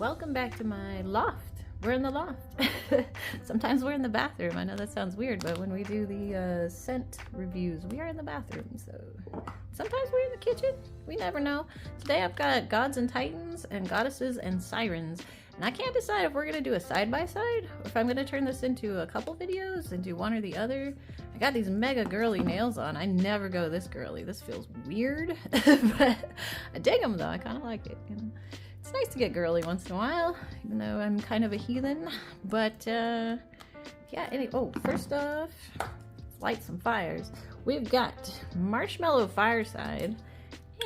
welcome back to my loft. We're in the loft. Sometimes we're in the bathroom. I know that sounds weird, but when we do the scent reviews, we are in the bathroom. So sometimes we're in the kitchen. We never know. Today I've got Gods and Titans and Goddesses and Sirens. And I can't decide if we're going to do a side-by-side or if I'm going to turn this into a couple videos and do one or the other. I got these mega girly nails on. I never go this girly. This feels weird, but I dig them though. I kind of like it. And it's nice to get girly once in a while, even though I'm kind of a heathen. But yeah, first off, let's light some fires. We've got Marshmallow Fireside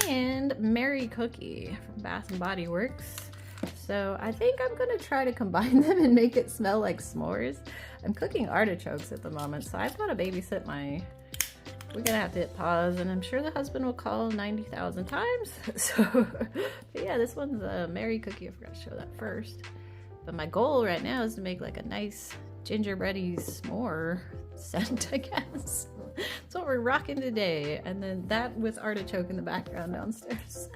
and Mary Cookie from Bath and Body Works. So I think I'm gonna try to combine them and make it smell like s'mores. I'm cooking artichokes at the moment, so I've got to babysit we're gonna have to hit pause, and I'm sure the husband will call 90,000 times. So, but yeah, this one's a Mary Cookie. I forgot to show that first. But my goal right now is to make like a nice gingerbready s'more scent, I guess. That's what we're rocking today. And then that with artichoke in the background downstairs.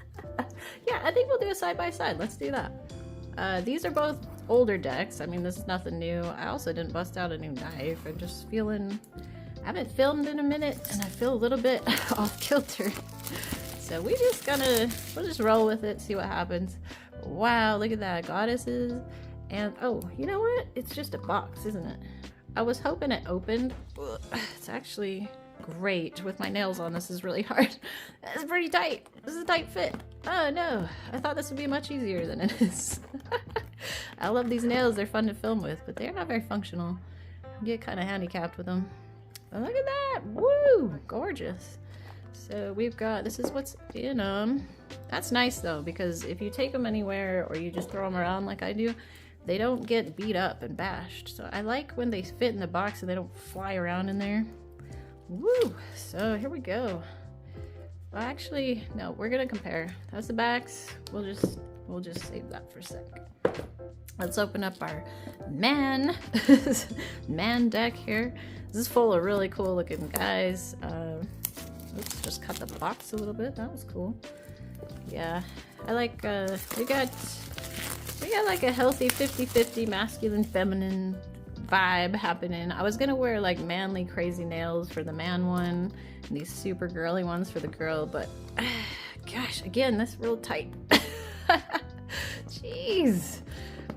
Yeah, I think we'll do a side-by-side. Let's do that. These are both older decks. I mean, this is nothing new. I also didn't bust out a new knife. I'm just feeling... I haven't filmed in a minute and I feel a little bit off kilter. So we'll just roll with it, see what happens. Wow, look at that. Goddesses. And oh, you know what? It's just a box, isn't it? I was hoping it opened. It's actually great with my nails on. This is really hard. It's pretty tight. This is a tight fit. Oh no, I thought this would be much easier than it is. I love these nails. They're fun to film with, but they're not very functional. I get kind of handicapped with them. But look at that. Woo, gorgeous. So we've got, this is what's in them. That's nice though, because if you take them anywhere or you just throw them around like I do, they don't get beat up and bashed. So I like when they fit in the box and they don't fly around in there. Woo! So here we go. Well, actually, no, we're gonna compare. That's the backs. We'll just save that for a sec. Let's open up our man deck here. This is full of really cool looking guys. Let's just cut the box a little bit. That was cool. Yeah, I like. We got like a healthy 50-50 masculine feminine vibe happening. I was gonna wear like manly crazy nails for the man one and these super girly ones for the girl, but gosh, again, this real tight. Jeez.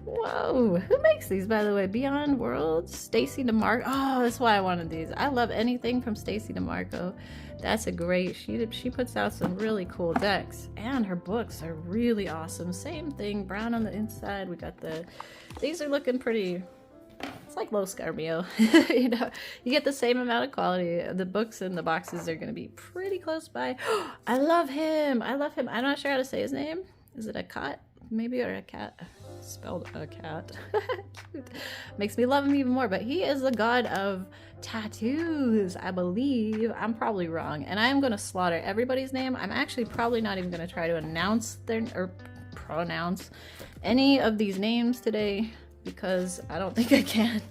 Whoa, who makes these, by the way? Beyond Worlds, Stacey Demarco. Oh, that's why I wanted these. I love anything from Stacey Demarco. That's a great, she puts out some really cool decks, and her books are really awesome. Same thing, brown on the inside. We got these are looking pretty, it's like Los Scarbio. You know, you get the same amount of quality. The books and the boxes are going to be pretty close by. I love him. I'm not sure how to say his name. Is it a cat? Maybe, or a cat? Spelled a cat. Cute. Makes me love him even more. But he is the god of tattoos, I believe. I'm probably wrong, and I am going to slaughter everybody's name. I'm actually probably not even going to try to announce or pronounce any of these names today because I don't think I can.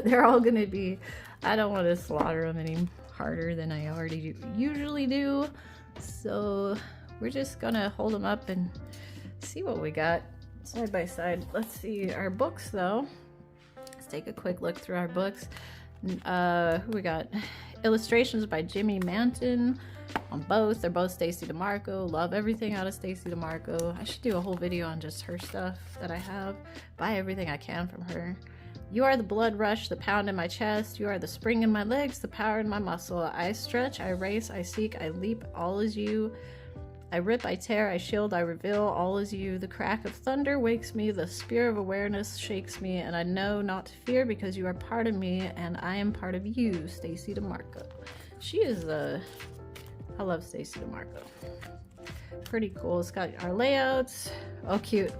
They're all going to be, I don't want to slaughter them any harder than I already usually do. So we're just going to hold them up and see what we got side by side. Let's see our books though. Let's take a quick look through our books. Who we got? Illustrations by Jimmy Manton on both. They're both Stacey Demarco. Love everything out of Stacey Demarco. I should do a whole video on just her stuff that I have. Buy everything I can from her. You are the blood rush, the pound in my chest. You are the spring in my legs, the power in my muscle. I stretch, I race, I seek, I leap. All is you. I rip, I tear, I shield, I reveal, all is you. The crack of thunder wakes me, the spear of awareness shakes me, and I know not to fear because you are part of me, and I am part of you, Stacey Demarco. She is I love Stacey Demarco. Pretty cool. It's got our layouts. Oh, cute.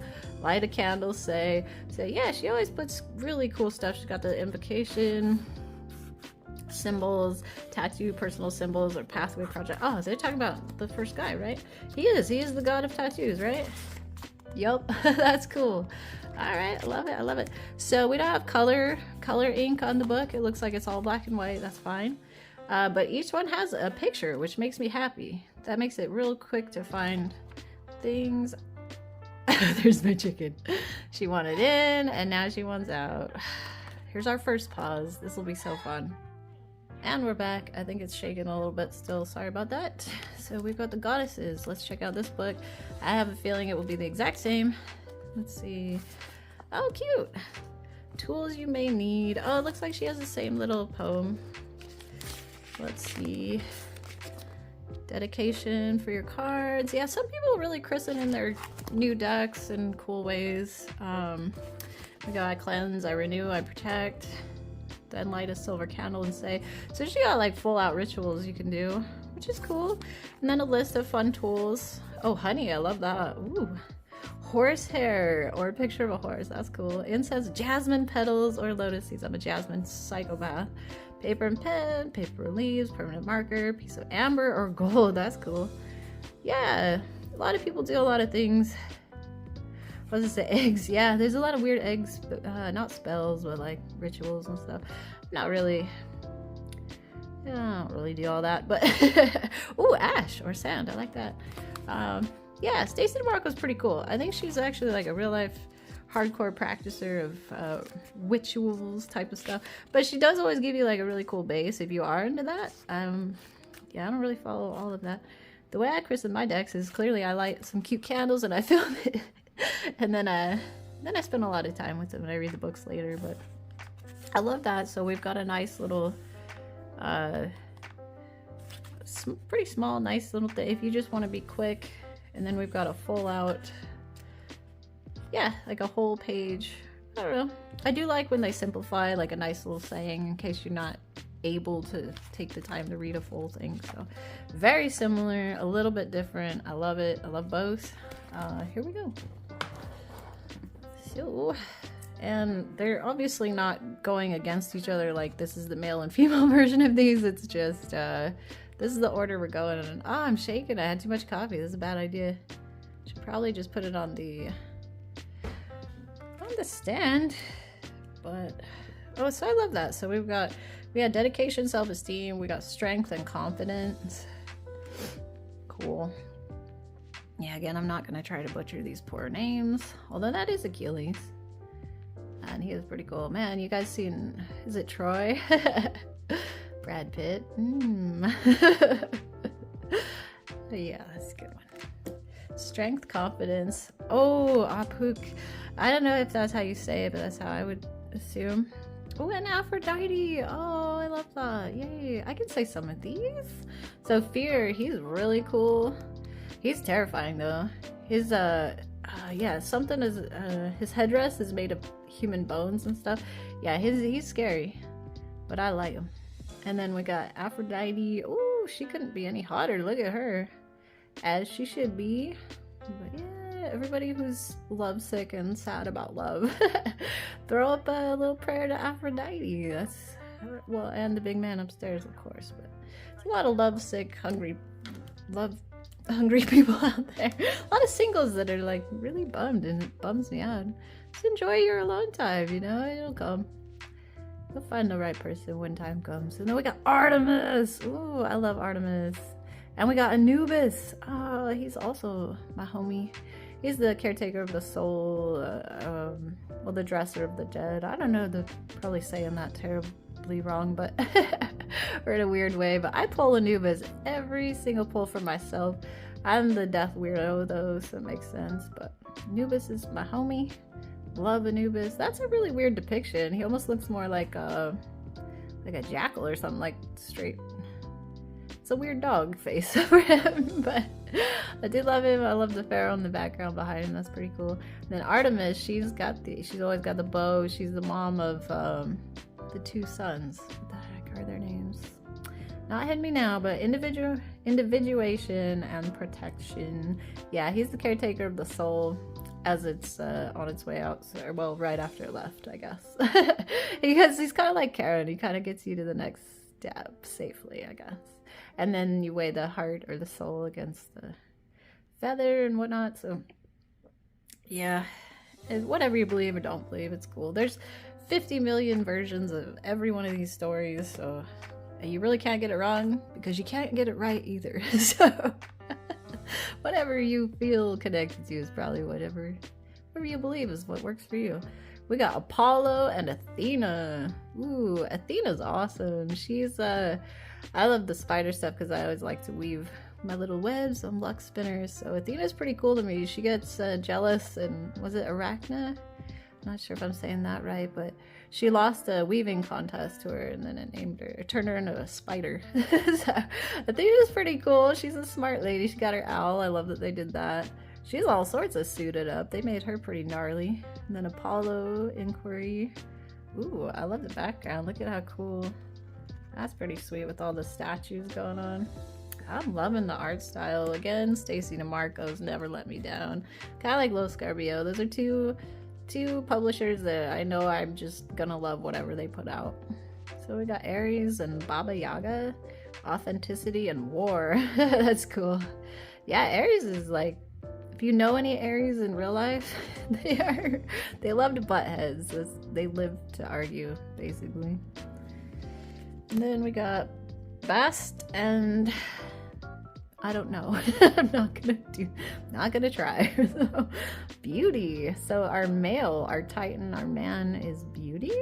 Light a candle, say, yeah, she always puts really cool stuff. She's got the invocation, symbols, tattoo, personal symbols, or pathway project. Oh, they're talking about the first guy, right? He is the god of tattoos, right? Yup. That's cool. All right, I love it. So we don't have color ink on the book. It looks like it's all black and white. That's fine. But each one has a picture, which makes me happy. That makes it real quick to find things. There's my chicken. She wanted in, and now she wants out. Here's our first pause. This will be so fun. And we're back. I think it's shaking a little bit still. Sorry about that. So we've got the goddesses. Let's check out this book. I have a feeling it will be the exact same. Let's see. Oh, cute. Tools you may need. Oh, it looks like she has the same little poem. Let's see. Dedication for your cards. Yeah, some people really christen in their new decks in cool ways. We got I cleanse, I renew, I protect, then light a silver candle and say. So she got like full out rituals you can do, which is cool. And then a list of fun tools. Oh, honey, I love that. Ooh. Horsehair or a picture of a horse. That's cool. Incense, jasmine petals, or lotus seeds. I'm a jasmine psychopath. Paper and pen, paper leaves, permanent marker, piece of amber or gold. That's cool. Yeah, a lot of people do a lot of things. What does it say? Eggs. Yeah, there's a lot of weird eggs, not spells, but like rituals and stuff. Not really. I don't really do all that, but ooh, ash or sand. I like that. Yeah, Stacey Demarco is pretty cool. I think she's actually like a real life hardcore practicer of rituals type of stuff, but she does always give you like a really cool base if you are into that. Yeah, I don't really follow all of that. The way I christen my decks is clearly I light some cute candles and I film it, and then I spend a lot of time with them and I read the books later. But I love that. So we've got a nice little pretty small nice little thing if you just want to be quick, and then we've got a full out, yeah, like a whole page. I don't know. I do like when they simplify, like a nice little saying in case you're not able to take the time to read a full thing. So very similar, a little bit different. I love it. I love both. Here we go. So, and they're obviously not going against each other, like this is the male and female version of these. It's just this is the order we're going in. Oh, I'm shaking. I had too much coffee. This is a bad idea. Should probably just put it on the stand. But oh, so I love that. So we had dedication, self-esteem, we got strength and confidence. Cool. Yeah, again, I'm not gonna try to butcher these poor names, although that is Achilles, and he is pretty cool. Man, you guys seen, is it Troy? Brad Pitt. Yeah, that's a good one. Strength, confidence. Oh, Apuk. I don't know if that's how you say it, but that's how I would assume. Oh, and Aphrodite. Oh, I love that. Yay. I can say some of these. So Fear, he's really cool. He's terrifying though. His yeah, something is his headdress is made of human bones and stuff. Yeah, he's scary, but I like him. And then we got Aphrodite. Oh, she couldn't be any hotter. Look at her, as she should be. But yeah, everybody who's lovesick and sad about love, throw up a little prayer to Aphrodite. That's, well, and the big man upstairs, of course. But there's a lot of lovesick, hungry people out there. A lot of singles that are like really bummed, and it bums me out. Just enjoy your alone time, you know, it'll come. You'll find the right person when time comes. And then we got Artemis. Ooh, I love Artemis. And we got Anubis. Oh, he's also my homie. He's the caretaker of the soul, well, the dresser of the dead. I don't know, probably saying that terribly wrong, but or in a weird way. But I pull Anubis every single pull for myself. I'm the death weirdo though, so it makes sense. But Anubis is my homie. Love Anubis. That's a really weird depiction. He almost looks more like a jackal or something, like straight. It's a weird dog face for him, but I do love him. I love the pharaoh in the background behind him. That's pretty cool. And then Artemis, she's always got the bow. She's the mom of the two sons. What the heck are their names? Not hit me now, but individuation and protection. Yeah, he's the caretaker of the soul as it's on its way out. So, well, right after it left, I guess. Because he's kind of like Karen. He kind of gets you to the next step safely, I guess. And then you weigh the heart or the soul against the feather and whatnot. So, yeah, whatever you believe or don't believe, it's cool. There's 50 million versions of every one of these stories, so you really can't get it wrong because you can't get it right either. So, Whatever you feel connected to is probably whatever you believe is what works for you. We got Apollo and Athena. Ooh, Athena's awesome. She's I love the spider stuff because I always like to weave my little webs on luck spinners. So Athena's pretty cool to me. She gets jealous, and was it Arachna? I'm not sure if I'm saying that right, but she lost a weaving contest to her, and then it turned her into a spider. So Athena's pretty cool. She's a smart lady. She got her owl. I love that they did that. She's all sorts of suited up. They made her pretty gnarly. And then Apollo Inquiry. Ooh, I love the background. Look at how cool. That's pretty sweet with all the statues going on. I'm loving the art style. Again, Stacey Demarco's never let me down. Kind of like Los Scarbio. Those are two publishers that I know I'm just gonna love whatever they put out. So we got Aries and Baba Yaga. Authenticity and War. That's cool. Yeah, Aries is like, if you know any Aries in real life, they love to butt heads. They live to argue, basically. And then we got Bast and I don't know. I'm not gonna try. So, Beauty. So our male, our Titan, our man is Beauty,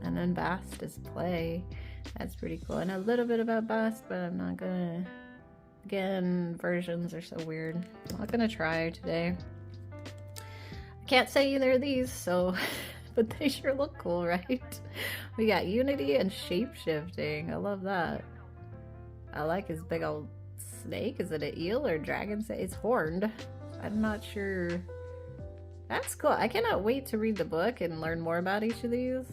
and then Bast is Play. That's pretty cool. And a little bit about Bast, but I'm not gonna. Again, versions are so weird. I'm not gonna try today. I can't say either of these, so but they sure look cool, right? We got Unity and Shapeshifting. I love that. I like his big old snake. Is it an eel or dragon? It's horned. I'm not sure. That's cool. I cannot wait to read the book and learn more about each of these.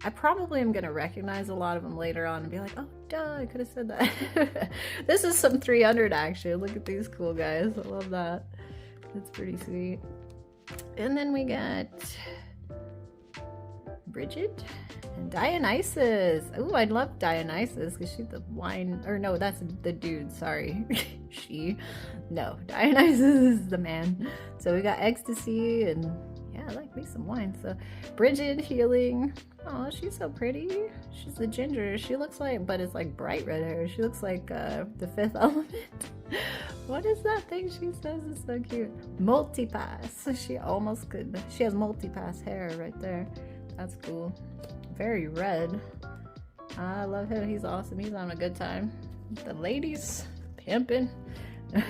I probably am going to recognize a lot of them later on and be like, oh, duh, I could have said that. This is some 300 action. Look at these cool guys. I love that. That's pretty sweet. And then we got Bridget and Dionysus. Ooh, I love Dionysus because she's the wine. Or no, that's the dude. Sorry. No, Dionysus is the man. So we got Ecstasy and yeah, I like me some wine. So Bridget, healing. Oh, she's so pretty. She's the ginger. She looks like, but it's like bright red hair. She looks like the fifth element. What is that thing she says is so cute? Multipass. She almost could. She has multipass hair right there. That's cool. Very red. I love him. He's awesome. He's having a good time. The ladies pimping.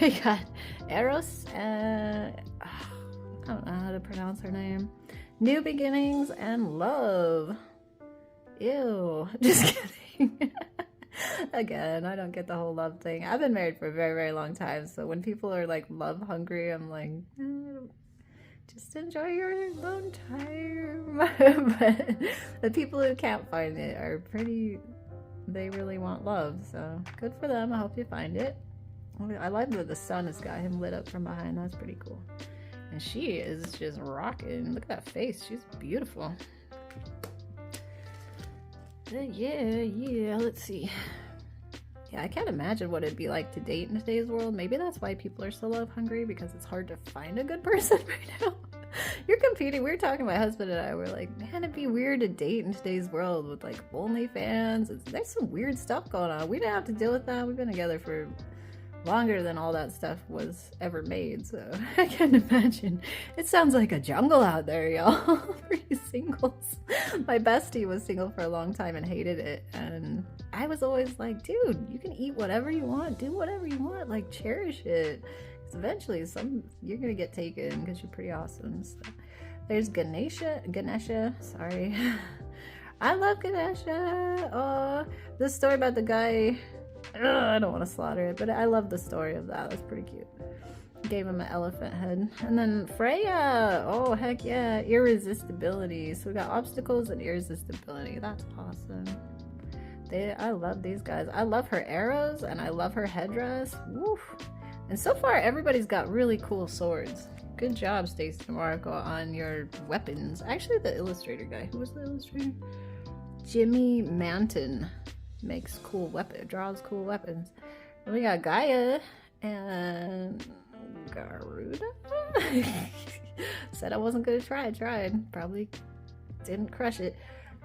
We got Eros and I don't know how to pronounce her name. New Beginnings and Love. Ew. Just kidding. Again, I don't get the whole love thing. I've been married for a very, very long time, so when people are like love hungry, I'm like, just enjoy your alone time. But the people who can't find it are pretty, they really want love, so good for them. I hope you find it. I like that the sun has got him lit up from behind. That's pretty cool. And she is just rocking. Look at that face. She's beautiful. Yeah. Let's see. Yeah, I can't imagine what it'd be like to date in today's world. Maybe that's why people are so love hungry, because it's hard to find a good person right now. You're competing. We were talking, my husband and I were like, man, it'd be weird to date in today's world with like OnlyFans. There's some weird stuff going on. We didn't have to deal with that. We've been together for longer than all that stuff was ever made, so I can't imagine. It sounds like a jungle out there, y'all. For you singles. My bestie was single for a long time and hated it, and I was always like, dude, you can eat whatever you want, do whatever you want, like cherish it, because eventually you're gonna get taken because you're pretty awesome. So there's Ganesha, sorry. I love Ganesha. Oh, this story about the guy, I don't want to slaughter it, but I love the story of that. That's pretty cute. Gave him an elephant head. And then Freya. Oh, heck yeah. Irresistibility. So we got obstacles and irresistibility. That's awesome. I love these guys. I love her arrows and I love her headdress. Woof. And so far, everybody's got really cool swords. Good job, Stacey Demarco, on your weapons. Actually, the illustrator guy. Who was the illustrator? Jimmy Manton. Makes cool draws cool weapons. And we got Gaia and Garuda. Said I wasn't gonna try. I tried. Probably didn't crush it.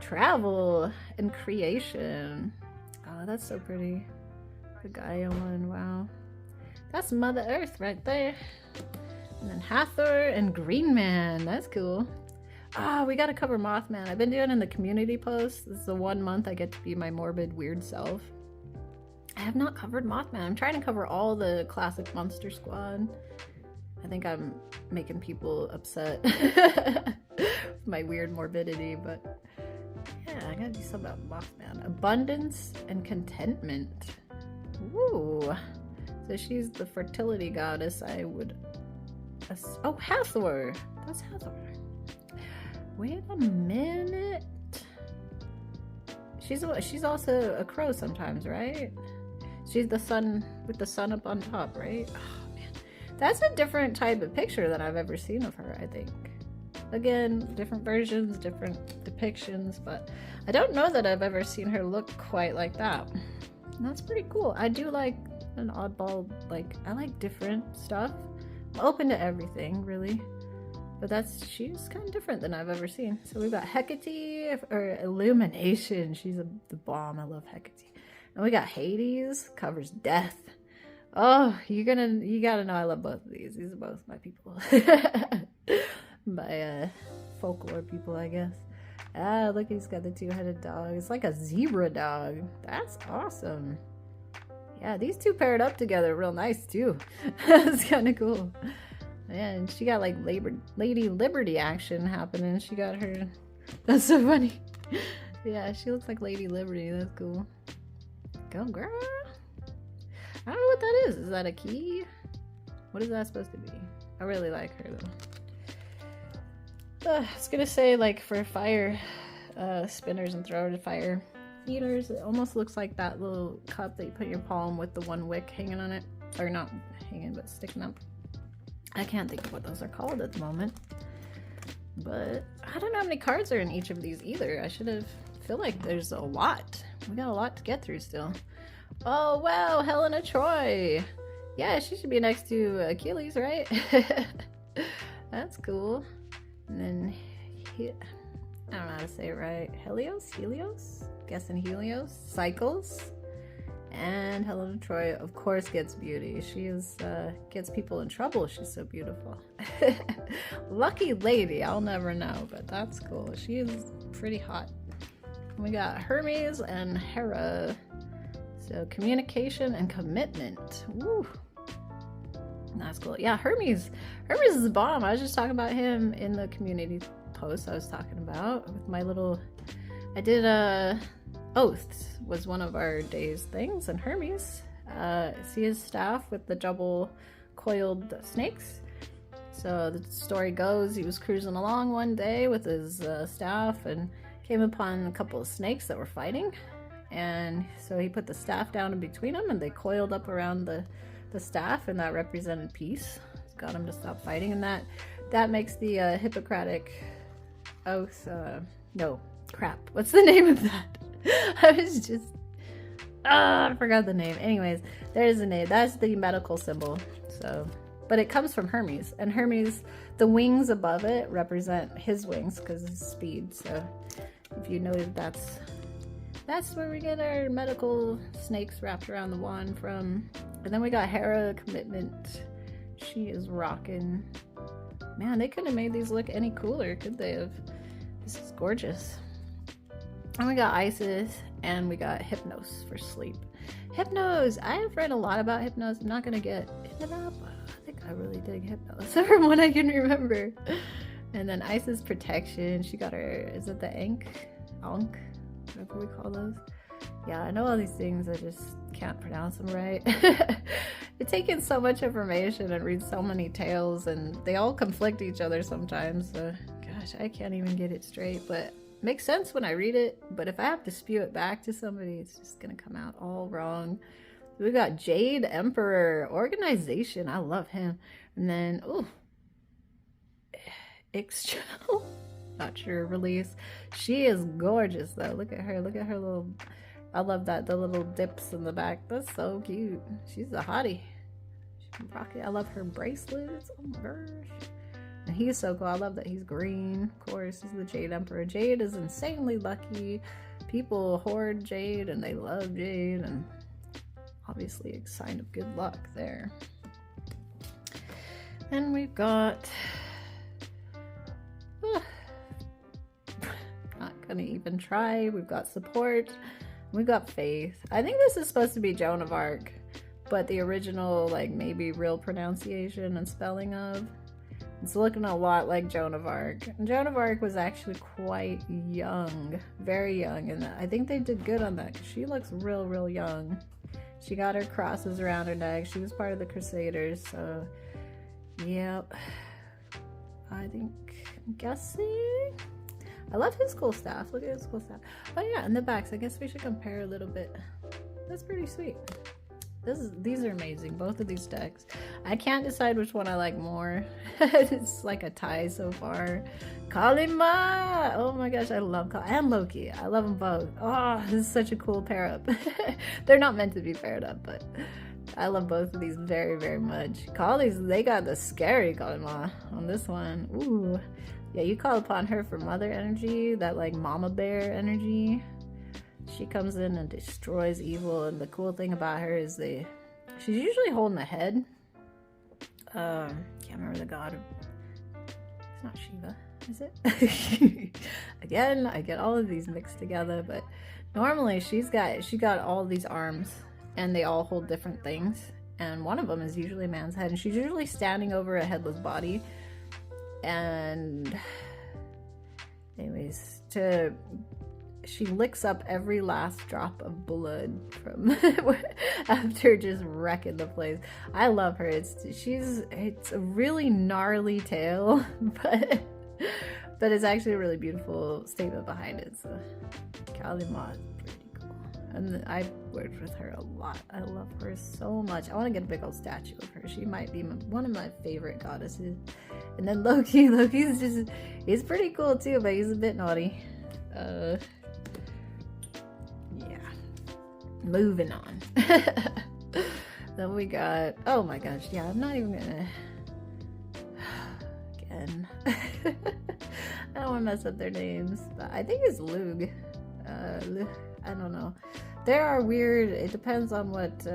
Travel and creation. Oh, that's so pretty. The Gaia one. Wow. That's Mother Earth right there. And then Hathor and Green Man. That's cool. Ah, we gotta cover Mothman. I've been doing in the community posts. This is the 1 month I get to be my morbid, weird self. I have not covered Mothman. I'm trying to cover all the classic Monster Squad. I think I'm making people upset with my weird morbidity, but yeah, I gotta do something about Mothman. Abundance and contentment. Ooh. So she's the fertility goddess. I would... Oh, Hathor. That's Hathor. Wait a minute. She's also a crow sometimes, right? She's the sun with the sun up on top, right? Oh man, that's a different type of picture than I've ever seen of her, I think. Again, different versions, different depictions, but I don't know that I've ever seen her look quite like that. And that's pretty cool. I do like an oddball, like, I like different stuff. I'm open to everything, really. But she's kind of different than I've ever seen. So we've got Hecate, or Illumination. She's the bomb. I love Hecate. And we got Hades, covers death. Oh, you gotta know I love both of these. These are both my people. My folklore people, I guess. Ah, look, he's got the two-headed dog. It's like a zebra dog. That's awesome. Yeah, these two paired up together real nice too. That's kind of cool. And she got like Lady Liberty action happening. She got her... That's so funny. Yeah, she looks like Lady Liberty. That's cool. Go, girl. I don't know what that is. Is that a key? What is that supposed to be? I really like her though. I was gonna say, like, for fire spinners and thrower to fire heaters, it almost looks like that little cup that you put in your palm with the one wick hanging on it. Or not hanging, but sticking up. I can't think of what those are called at the moment. But I don't know how many cards are in each of these either. I feel like there's a lot. We got a lot to get through still. Oh wow, Helena Troy. Yeah, she should be next to Achilles, right? That's cool. And then I don't know how to say it right. Helios? Guessing Helios. Cycles. And Helena Troy, of course, gets beauty. She gets people in trouble. She's so beautiful. Lucky lady. I'll never know, but that's cool. She is pretty hot. We got Hermes and Hera. So communication and commitment. Woo. That's cool. Yeah, Hermes is a bomb. I was just talking about him in the community post I was talking about with my little... I did Oaths was one of our day's things, and Hermes, see his staff with the double coiled snakes. So the story goes, he was cruising along one day with his staff and came upon a couple of snakes that were fighting, and so he put the staff down in between them and they coiled up around the staff, and that represented peace. It's got him to stop fighting, and that makes the Hippocratic Oath, no, crap, what's the name of that? I forgot the name. Anyways, there's the name. That's the medical symbol. So, but it comes from Hermes, and Hermes, the wings above it represent his wings because it's speed. So, if you know that's where we get our medical snakes wrapped around the wand from. And then we got Hera, commitment. She is rocking. Man, they couldn't have made these look any cooler, could they have? This is gorgeous. And we got Isis, and we got Hypnos for sleep. Hypnos! I have read a lot about Hypnos. I'm not going to get into that, but I think I really dig Hypnos from what I can remember. And then Isis protection. She got her, is it the Ankh? Whatever we call those. Yeah, I know all these things. I just can't pronounce them right. It's taking so much information and read so many tales, and they all conflict each other sometimes. So, gosh, I can't even get it straight, but... makes sense when I read it, but if I have to spew it back to somebody, it's just gonna come out all wrong. We got Jade Emperor, organization. I love him. And then, ooh, Ixchel, not sure release. She is gorgeous though. Look at her little. I love that, the little dips in the back. That's so cute. She's a hottie. She can rock it. I love her bracelets. Oh my gosh. And he's so cool. I love that he's green. Of course, he's the Jade Emperor. Jade is insanely lucky. People hoard Jade and they love Jade, and obviously a sign of good luck there. And we've got... not gonna even try. We've got support. We've got faith. I think this is supposed to be Joan of Arc, but the original, like, maybe real pronunciation and spelling of. It's looking a lot like Joan of Arc. And Joan of Arc was actually quite young, very young, and I think they did good on that because she looks real young. She got her crosses around her neck. She was part of the Crusaders, so yep. I'm guessing. I love his cool staff. Look at his cool staff. Oh yeah, and the backs. I guess we should compare a little bit. That's pretty sweet. These are amazing, both of these decks. I can't decide which one I like more. It's like a tie so far. Kalima! Oh my gosh, I love Kalima. And Loki. I love them both. Oh, this is such a cool pair up. They're not meant to be paired up, but I love both of these very much. Kali's, they got the scary Kalima on this one. Ooh. Yeah, you call upon her for mother energy, that like mama bear energy. She comes in and destroys evil, and the cool thing about her is she's usually holding the head. Can't remember the god. It's not Shiva, is it? Again, I get all of these mixed together, but normally she got all these arms, and they all hold different things, and one of them is usually a man's head, and she's usually standing over a headless body. And anyways, she licks up every last drop of blood from after just wrecking the place. I love her. It's a really gnarly tale, but it's actually a really beautiful statement behind it. So Kalima is pretty cool, and I've worked with her a lot. I love her so much. I want to get a big old statue of her. She might be one of my favorite goddesses. And then Loki's he's pretty cool too, but he's a bit naughty. Yeah. Moving on. Then we got, oh my gosh, yeah, I'm not even gonna, again, I don't want to mess up their names, but I think it's Lug. I don't know. There are weird, it depends on what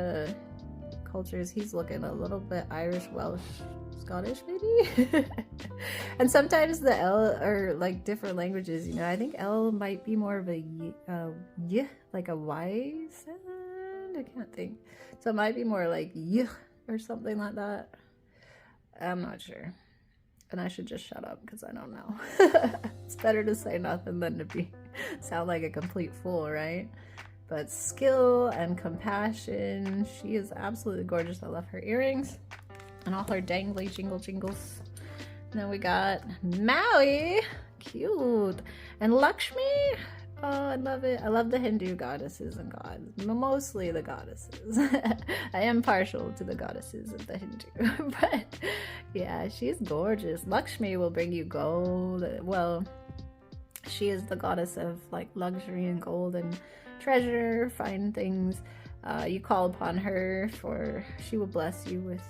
cultures he's looking, a little bit Irish, Welsh, Scottish maybe. And sometimes the L are like different languages, you know. I think L might be more of a y, like a Y sound. I can't think. So it might be more like y or something like that. I'm not sure. And I should just shut up because I don't know. It's better to say nothing than to sound like a complete fool, right? But skill and compassion. She is absolutely gorgeous. I love her earrings and all her dangly jingles. And then we got Maui, cute, and Lakshmi. Oh, I love it. I love the Hindu goddesses and gods, mostly the goddesses. I am partial to the goddesses of the Hindu, but yeah, she's gorgeous. Lakshmi will bring you gold. Well, she is the goddess of like luxury and gold and treasure, fine things. You call upon her she will bless you with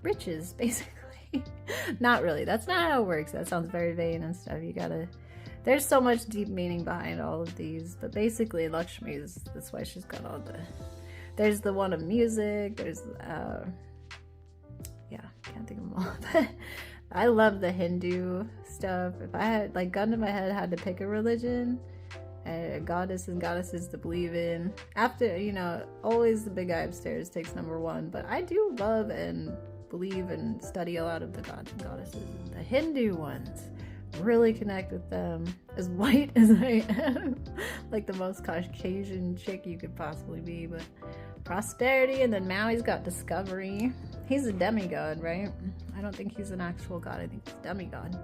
riches, basically. Not really. That's not how it works. That sounds very vain and stuff. There's so much deep meaning behind all of these, but basically Lakshmi that's why she's got all there's the one of music, there's yeah, can't think of them all. But I love the Hindu stuff. If I had, like, gun to my head, had to pick a religion, goddess and goddesses to believe in, after, you know, always the big guy upstairs takes number one, but I do love and believe and study a lot of the gods and goddesses. The Hindu ones, really connect with them. As white as I am, like the most Caucasian chick you could possibly be, but prosperity. And then Maui's got discovery. He's a demigod, right? I don't think he's an actual god. I think he's a demigod.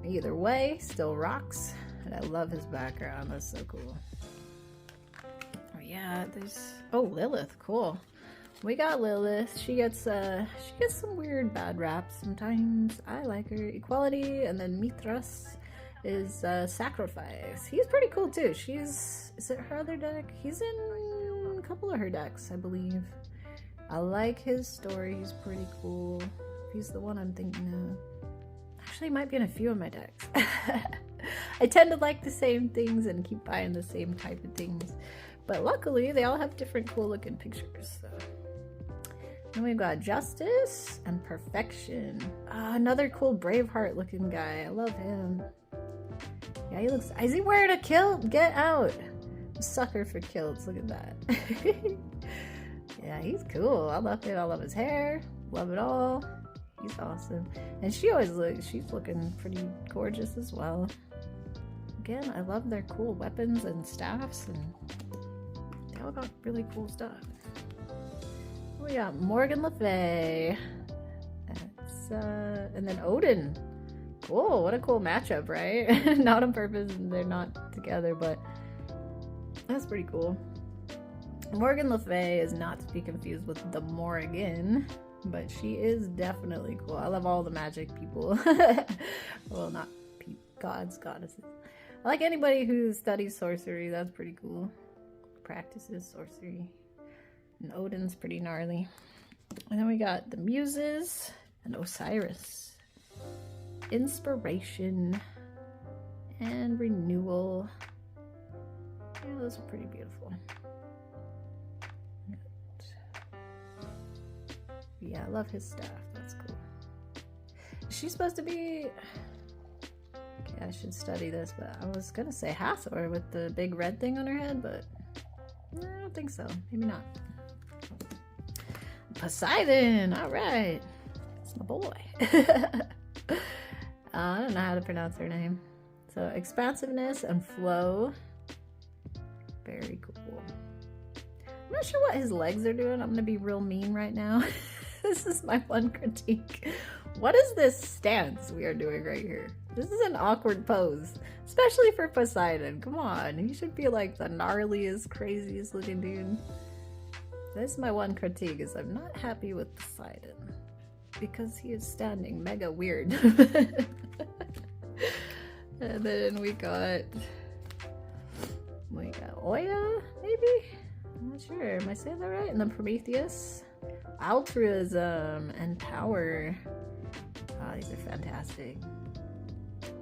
Either way, still rocks. And I love his background. That's so cool. Oh yeah, Lilith, cool. We got Lilith. She gets some weird bad raps sometimes. I like her. Equality. And then Mithras is sacrifice. He's pretty cool too. Is it her other deck? He's in a couple of her decks, I believe. I like his story. He's pretty cool. He's the one I'm thinking of. Actually, he might be in a few of my decks. I tend to like the same things and keep buying the same type of things. But luckily, they all have different cool looking pictures. So. And we've got Justice and Perfection. Another cool Braveheart looking guy. I love him. Yeah, he looks... Is he wearing a kilt? Get out. I'm a sucker for kilts. Look at that. Yeah, he's cool. I love him. I love his hair. Love it all. He's awesome. And she always looks... She's looking pretty gorgeous as well. Again, I love their cool weapons and staffs. And they all got really cool stuff. We got Morgan Le Fay. And then Odin. Cool, what a cool matchup, right? Not on purpose, and they're not together, but that's pretty cool. Morgan Le Fay is not to be confused with the Morrigan, but she is definitely cool. I love all the magic people. Well, not gods, goddesses. I like anybody who studies sorcery. That's pretty cool. Practices sorcery. And Odin's pretty gnarly. And then we got the Muses and Osiris. Inspiration and Renewal. Yeah, those are pretty beautiful. Yeah, I love his staff. That's cool. Is she supposed to be... Okay, I should study this, but I was gonna say Hathor with the big red thing on her head, but I don't think so. Maybe not. Poseidon! Alright. That's my boy. I don't know how to pronounce her name. So, expansiveness and flow. Very cool. I'm not sure what his legs are doing. I'm gonna be real mean right now. This is my one critique. What is this stance we are doing right here? This is an awkward pose. Especially for Poseidon. Come on. He should be like the gnarliest, craziest looking dude. This is my one critique, is I'm not happy with Poseidon. Because he is standing mega weird. And then we got Oya, maybe? I'm not sure. Am I saying that right? And then Prometheus. Altruism and Power. Oh, these are fantastic.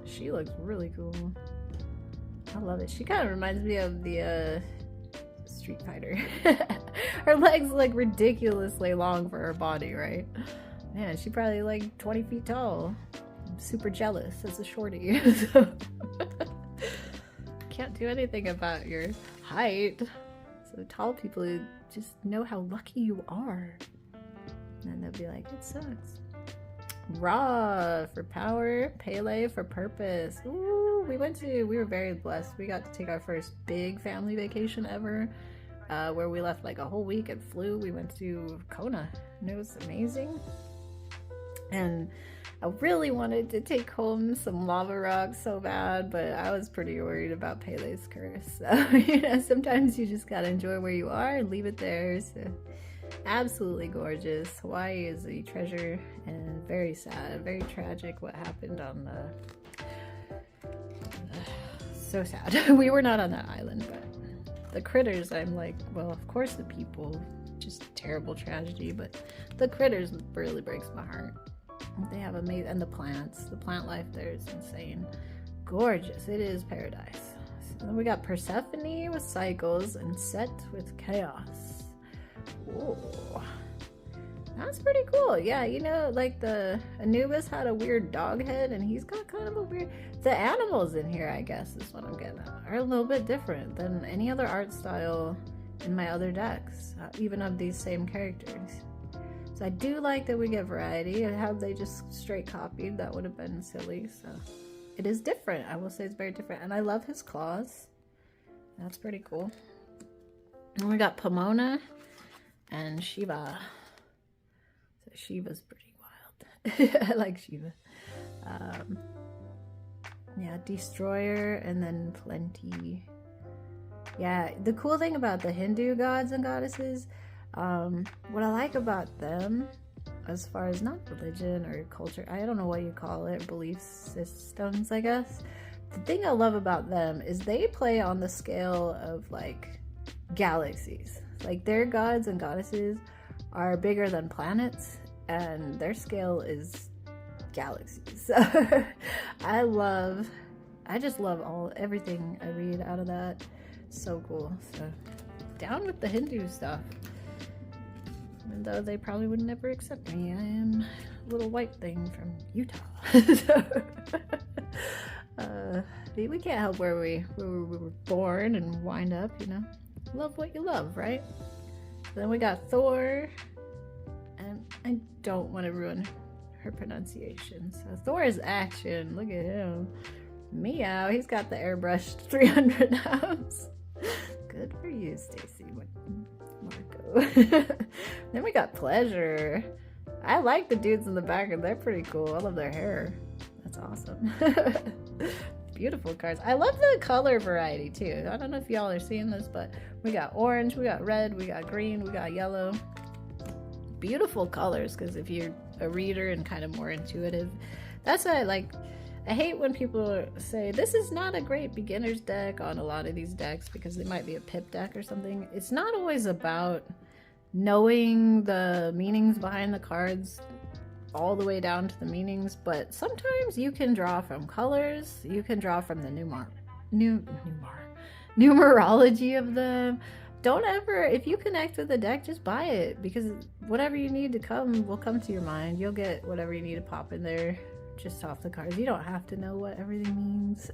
She looks really cool. I love it. She kind of reminds me of the Street Fighter. Her legs look ridiculously long for her body, right? Man, she's probably like 20 feet tall. I'm super jealous as a shorty. So can't do anything about your height. So tall people just know how lucky you are. And they'll be like, it sucks. Ra for power, Pele for purpose. Ooh, we were very blessed. We got to take our first big family vacation ever, where we left like a whole week and flew. We went to Kona, and it was amazing. And I really wanted to take home some lava rocks so bad, but I was pretty worried about Pele's curse. So, you know, sometimes you just gotta enjoy where you are and leave it there. So, absolutely gorgeous. Hawaii is a treasure, and very sad, very tragic what happened on the... so sad. We were not on that island, but the critters, I'm like, well, of course the people, just terrible tragedy, but the critters really breaks my heart. They have amazing, and the plants, the plant life there is insane. Gorgeous. It is paradise. So then we got Persephone with cycles and Set with chaos. Ooh, that's pretty cool. Yeah, you know, like the Anubis had a weird dog head, and he's got kind of a weird... The animals in here, I guess, is what I'm getting at, are a little bit different than any other art style in my other decks, even of these same characters. So I do like that we get variety. Had they just straight copied, that would have been silly. So it is different. I will say it's very different. And I love his claws. That's pretty cool. And we got Pomona and Shiva. So Shiva's pretty wild. I like Shiva. Yeah, Destroyer and then Plenty. Yeah, the cool thing about the Hindu gods and goddesses, what I like about them, as far as not religion or culture, I don't know what you call it, belief systems, I guess. The thing I love about them is they play on the scale of like galaxies. Like their gods and goddesses are bigger than planets, and their scale is galaxies. So I just love everything I read out of that. So cool. So down with the Hindu stuff. Even though they probably would never accept me. I am a little white thing from Utah. So, we can't help where we were born and wind up, you know. Love what you love, right? Then we got Thor, and I don't want to ruin her pronunciation. So Thor is action. Look at him. Meow. He's got the airbrushed 300 abs. Good for you, Stacey Demarco. Then we got Pleasure. I like the dudes in the back, and they're pretty cool. I love their hair. That's awesome. Beautiful cards. I love the color variety too. I don't know if y'all are seeing this, but we got orange, we got red, we got green, we got yellow. Beautiful colors, because if you're a reader and kind of more intuitive, that's what I like. I hate when people say this is not a great beginner's deck on a lot of these decks because they might be a pip deck or something. It's not always about knowing the meanings behind the cards all the way down to the meanings, but sometimes you can draw from colors, you can draw from the numerology of them. Don't ever, if you connect with the deck, just buy it, because whatever you need to come will come to your mind. You'll get whatever you need to pop in there just off the cards. You don't have to know what everything means.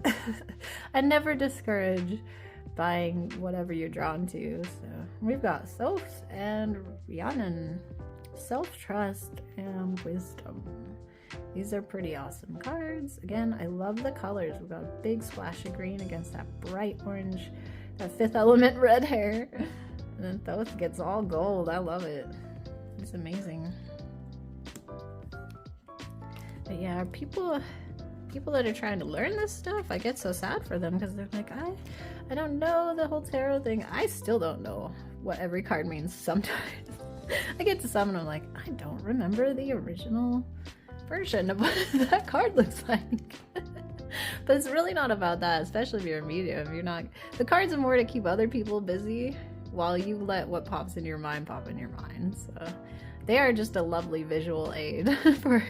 I never discourage buying whatever you're drawn to. So we've got Soph and Rhiannon. Self-trust and wisdom. These are pretty awesome cards. Again, I love the colors. We've got a big splash of green against that bright orange, that fifth element red hair. And then Thoth gets all gold. I love it. It's amazing. But yeah, people that are trying to learn this stuff, I get so sad for them because they're like, I don't know the whole tarot thing. I still don't know what every card means sometimes. I get to some and I'm like, I don't remember the original version of what that card looks like. But it's really not about that, especially if you're a medium. You're not. The cards are more to keep other people busy while you let what pops in your mind pop in your mind. So they are just a lovely visual aid for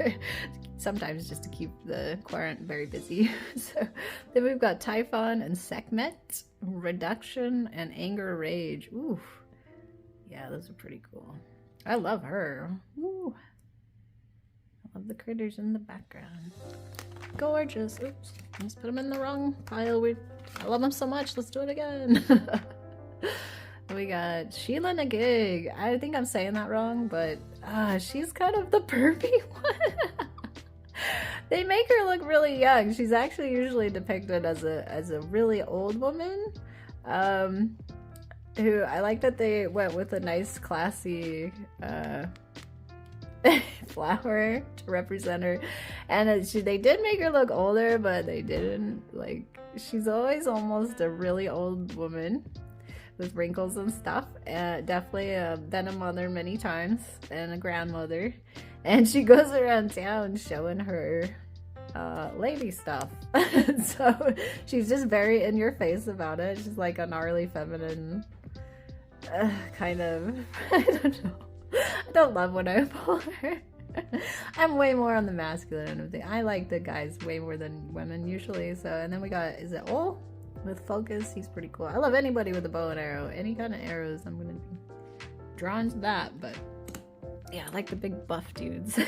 sometimes just to keep the querent very busy. So then we've got Typhon and Sekhmet, Reduction, and Anger Rage. Ooh. Yeah, those are pretty cool. I love her. Ooh. I love the critters in the background. Gorgeous. Oops. I just put them in the wrong pile. I love them so much. Let's do it again. We got Sheila Nagig. I think I'm saying that wrong, but she's kind of the pervy one. They make her look really young. She's actually usually depicted as a really old woman. Who I like that they went with a nice classy flower to represent her, and they did make her look older, but they didn't. Like, she's always almost a really old woman with wrinkles and stuff, and definitely been a mother many times and a grandmother, and she goes around town showing her lady stuff. So she's just very in your face about it. She's like a gnarly feminine kind of, I don't know. I don't love when I pull her. I'm way more on the masculine end of things. I like the guys way more than women usually. So, and then we got, is it Ol with Focus? He's pretty cool. I love anybody with a bow and arrow. Any kind of arrows, I'm gonna be drawn to that. But yeah, I like the big buff dudes.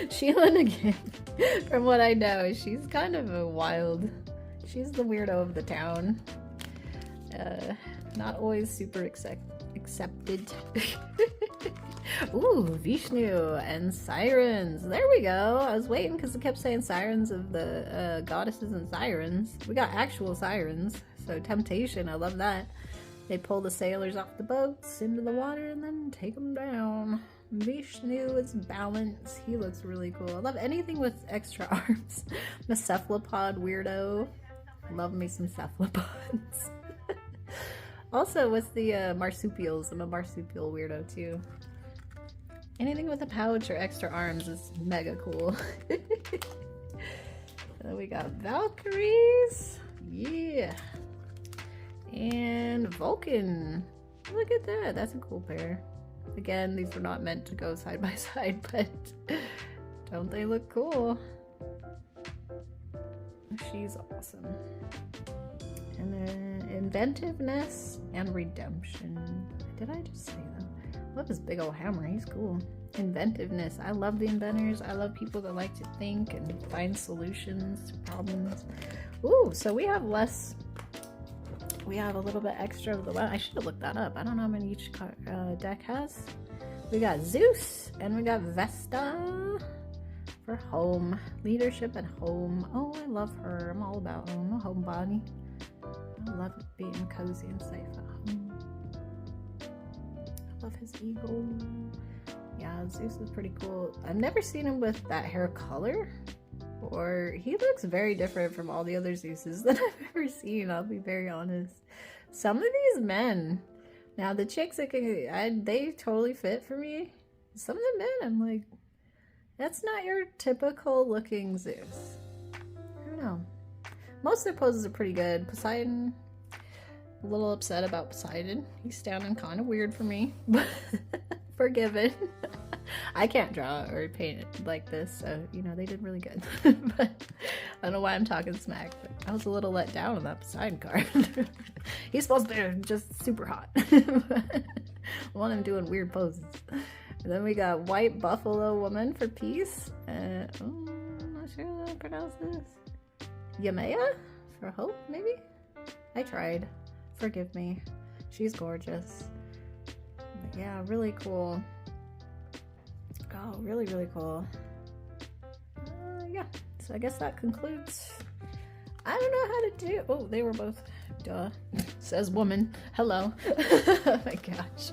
Sheila again, from what I know, she's kind of a wild. She's the weirdo of the town. Not always super accepted. Ooh, Vishnu and Sirens. There we go. I was waiting because it kept saying Sirens of the goddesses and sirens. We got actual sirens. So Temptation, I love that. They pull the sailors off the boats into the water and then take them down. Vishnu is balance. He looks really cool. I love anything with extra arms. I'm a cephalopod weirdo. Love me some cephalopods. Also, what's the marsupials? I'm a marsupial weirdo too. Anything with a pouch or extra arms is mega cool. So we got Valkyries. Yeah. And Vulcan. Look at that. That's a cool pair. Again, these were not meant to go side by side, but don't they look cool? She's awesome. And then Inventiveness and Redemption. Did I just say that? Love his big old hammer. He's cool. Inventiveness. I love the inventors. I love people that like to think and find solutions to problems. Ooh, so we have less. We have a little bit extra of the. I should have looked that up. I don't know how many each deck has. We got Zeus and we got Vesta for home. Leadership and home. Oh, I love her. I'm all about home. A homebody. I love being cozy and safe at home. I love his eagle. Yeah, Zeus is pretty cool. I've never seen him with that hair color. Or he looks very different from all the other Zeuses that I've ever seen, I'll be very honest. Some of these men, now the chicks that they totally fit for me. Some of the men, I'm like, that's not your typical looking Zeus. I don't know. Most of their poses are pretty good. Poseidon, a little upset about Poseidon. He's standing kind of weird for me, but forgiven. I can't draw or paint it like this, so, you know, they did really good. But I don't know why I'm talking smack, but I was a little let down on that Poseidon card. He's supposed to be just super hot. I want him doing weird poses. And then we got White Buffalo Woman for peace. I'm not sure how to pronounce this. Yamea for hope, maybe? I tried. Forgive me. She's gorgeous. But yeah, really cool. Oh, really, really cool. Yeah, so I guess that concludes. I don't know how to do. Oh, they were both. Duh. Says woman. Hello. Oh my gosh.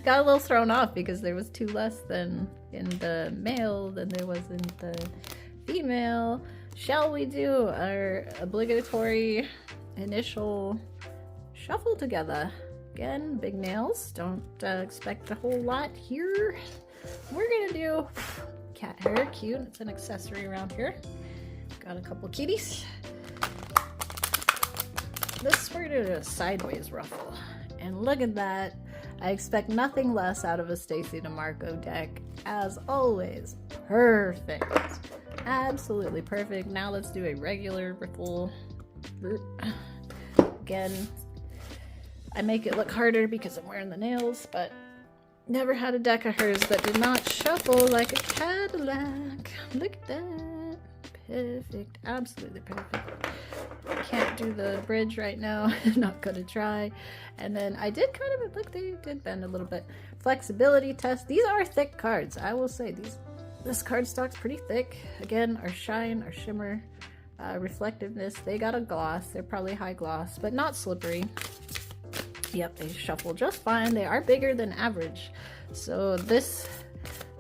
Got a little thrown off because there was 2 less than in the male than there was in the female. Shall we do our obligatory initial shuffle together? Again, big nails. Don't expect a whole lot here. We're gonna do cat hair. Cute. It's an accessory around here. Got a couple kitties. This, we're gonna do a sideways ruffle. And look at that. I expect nothing less out of a Stacey Demarco deck. As always, perfect. Absolutely perfect. Now let's do a regular ruffle. Again, I make it look harder because I'm wearing the nails, but never had a deck of hers that did not shuffle like a Cadillac. Look at that. Perfect. Absolutely perfect. Can't do the bridge right now. Not gonna try. And then I did kind of, look, they did bend a little bit. Flexibility test. These are thick cards. I will say this card stock's pretty thick. Again, our shine, our shimmer, reflectiveness. They got a gloss. They're probably high gloss, but not slippery. Yep, they shuffle just fine. They are bigger than average. So this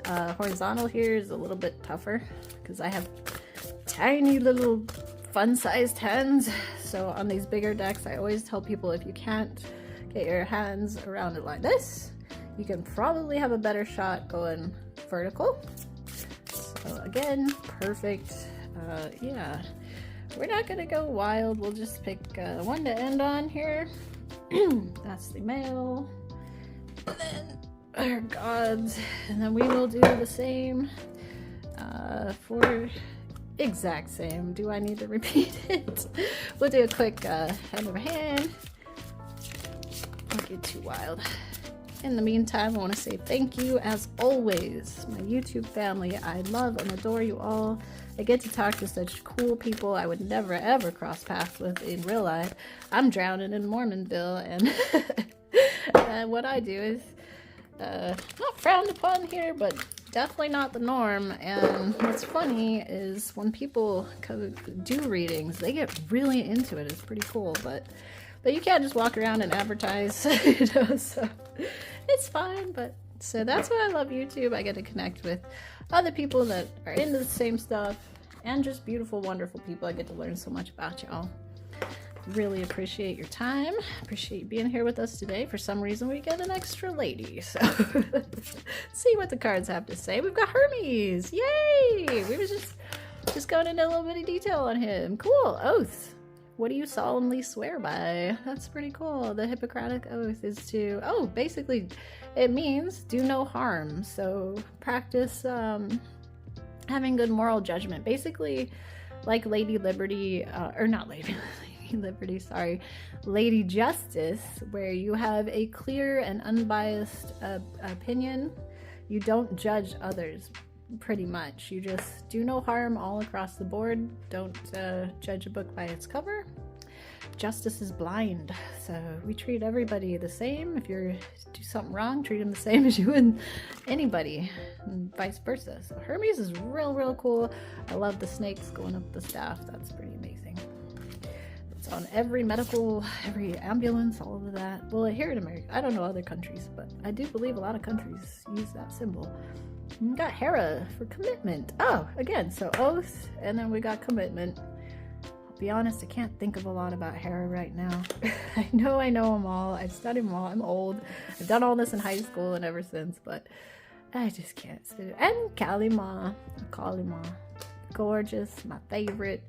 horizontal here is a little bit tougher because I have tiny little fun-sized hands. So on these bigger decks, I always tell people if you can't get your hands around it like this, you can probably have a better shot going vertical. So again, perfect. Yeah, we're not gonna go wild. We'll just pick one to end on here. That's the male, and then our gods, and then we will do the same for exact same. Do I need to repeat it? We'll do a quick hand over hand. Don't get too wild. In the meantime, I want to say thank you as always, my YouTube family. I love and adore you all. I get to talk to such cool people I would never ever cross paths with in real life. I'm drowning in Mormonville, and what I do is not frowned upon here, but definitely not the norm. And what's funny is when people do readings, they get really into it. It's pretty cool, but you can't just walk around and advertise, you know, so it's fine. But so that's why I love YouTube. I get to connect with other people that are into the same stuff, and just beautiful, wonderful people. I get to learn so much about y'all. Really appreciate your time. Appreciate you being here with us today. For some reason, we get an extra lady, so see what the cards have to say. We've got Hermes. Yay! We were just going into a little bit of detail on him. Cool. Oath. What do you solemnly swear by? That's pretty cool. The Hippocratic Oath is to, basically it means do no harm. So practice having good moral judgment. Basically like Lady Liberty, or not Lady Liberty, sorry, Lady Justice, where you have a clear and unbiased opinion. You don't judge others, pretty much. You just do no harm all across the board. Don't judge a book by its cover. Justice is blind, so we treat everybody the same. If you do something wrong, treat them the same as you would anybody, and vice versa. So Hermes is real cool. I love the snakes going up the staff. That's pretty amazing. It's on every medical, every ambulance, all of that. Well, here in America, I don't know other countries, but I do believe a lot of countries use that symbol. We got Hera for commitment. Oh, again, so oath, and then we got commitment. Be honest, I can't think of a lot about Hera right now. I know them all. I've studied them all. I'm old. I've done all this in high school and ever since, but I just can't. And Kalima. Gorgeous. My favorite.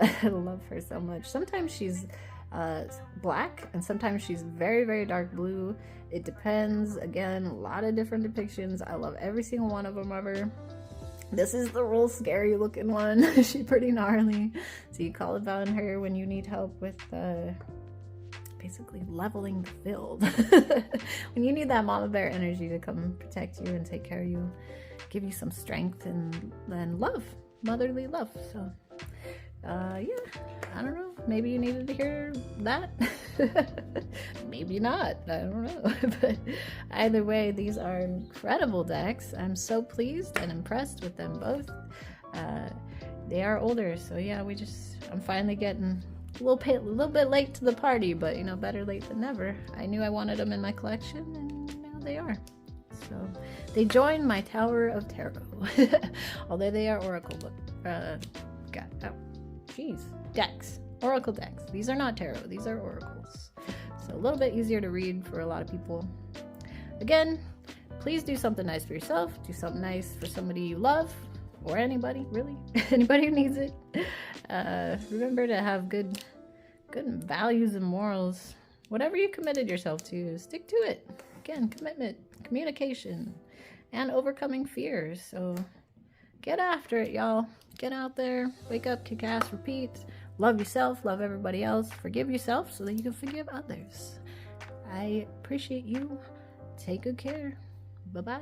I love her so much. Sometimes she's black, and sometimes she's very dark blue. It depends. Again, a lot of different depictions. I love every single one of them of her. This is the real scary looking one. She's pretty gnarly. So you call upon her when you need help with basically leveling the field. When you need that mama bear energy to come protect you and take care of you, give you some strength and love, motherly love. So yeah, I don't know. Maybe you needed to hear that. Maybe not. I don't know. But either way, these are incredible decks. I'm so pleased and impressed with them both. They are older, so yeah, I'm finally getting a little bit late to the party, but you know, better late than never. I knew I wanted them in my collection, and now they are. So they join my Tower of Tarot, although they are Oracle decks. Oracle decks. These are not tarot, these are oracles. So a little bit easier to read for a lot of people. Again, please do something nice for yourself. Do something nice for somebody you love, or anybody, really. Anybody who needs it. Remember to have good values and morals. Whatever you committed yourself to, stick to it. Again, commitment, communication, and overcoming fears. So get after it, y'all. Get out there, wake up, kick ass, repeat. Love yourself, love everybody else, forgive yourself so that you can forgive others. I appreciate you. Take good care. Bye-bye.